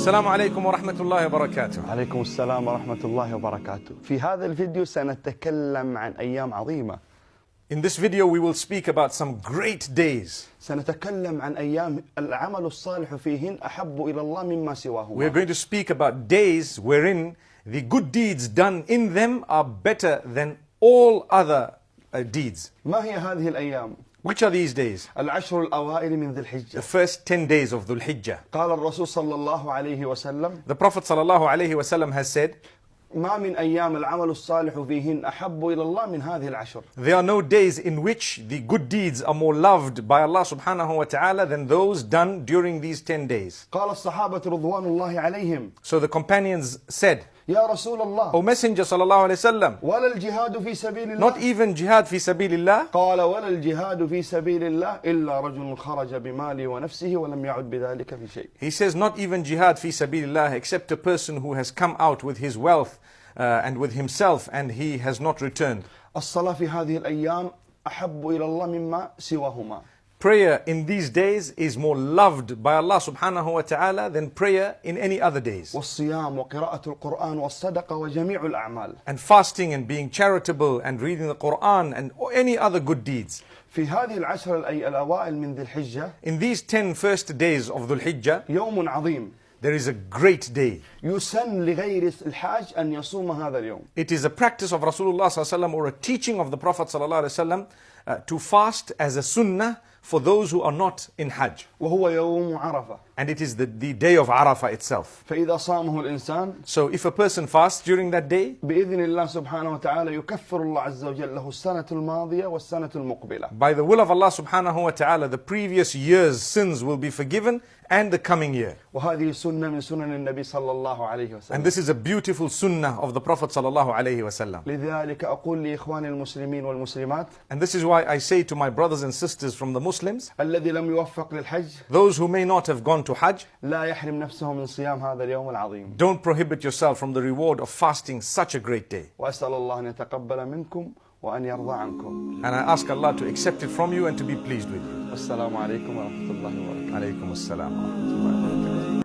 السلام عليكم ورحمة الله وبركاته. عليكم السلام ورحمة الله وبركاته. في هذا الفيديو سنتكلم عن أيام عظيمة. In this video we will speak about some great days. سنتكلم عن أيام العمل الصالح فيهن أحب إلى الله مما سواهما. We are going to speak about days wherein the good deeds done in them are better than all other deeds. ما هي هذه الأيام؟ Which are these days? العشر الأوائل من ذي The الحجة. first 10 days of Dhul Hijjah. قال الرسول صلى الله عليه وسلم: The Prophet sallallahu alaihi wasallam has said, ما من أيام العمل الصالح فيهن أحب إلى الله من هذه العشر. there are no days in which the good deeds are more loved by Allah subhanahu wa ta'ala than those done during these 10 days. قال الصحابة رضوان الله عليهم: So the companions said, يا رسول الله O Messenger sallallahu alaihi wasallam, ولا الجهاد في سبيل not الله؟ even jihad fi sabilillah? قال ولا الجهاد في سبيل الله إلا رجل خرج بماله ونفسه ولم يعد بذلك في شيء. He says, not even jihad fi sabilillah, except a person who has come out with his wealth and with himself and he has not returned. الصلاة في هذه الأيام أحب إلى الله مما سواهما. Prayer in these days is more loved by Allah subhanahu wa ta'ala than prayer in any other days. والصيام وقراءة القرآن والصدقة وجميع الأعمال. And fasting and being charitable and reading the Quran and any other good deeds. في هذه العشر الأوائل من ذي الحجة In these 10 first days of Dhul Hijjah, يوم عظيم there is a great day. يسن لغير الحاج أن يصوم هذا اليوم. It is a practice of Rasulullah sallallahu alaihi wasallam or a teaching of the Prophet sallallahu alaihi wasallam to fast as a sunnah for those who are not in Hajj. وهو يوم عرفة. And it is the day of Arafah itself. فإذا صامه الإنسان So if a person fasts during that day, بإذن الله سبحانه وتعالى يكفر الله عز وجل له السنة الماضية والسنة المقبلة. by the will of Allah subhanahu wa ta'ala, the previous year's sins will be forgiven and the coming year. وهذه سنة من سنن النبي صلى الله عليه وسلم. And this is a beautiful sunnah of the Prophet sallallahu alayhi wasallam. لذلك أقول لإخواني المسلمين والمسلمات And this is why I say to my brothers and sisters from the Muslims, الذي لم يوفق للحج those who may not have gone to Hajj, لا يحرم نفسه من صيام هذا اليوم العظيم. don't prohibit yourself from the reward of fasting such a great day. وأسأل الله أن يتقبل منكم وأن يرضى عنكم. And I ask Allah to accept it from you and to be pleased with you. والسلام عليكم ورحمة الله وبركاته. Alaykum as-salam wa rahmatullahi wa barakatuh.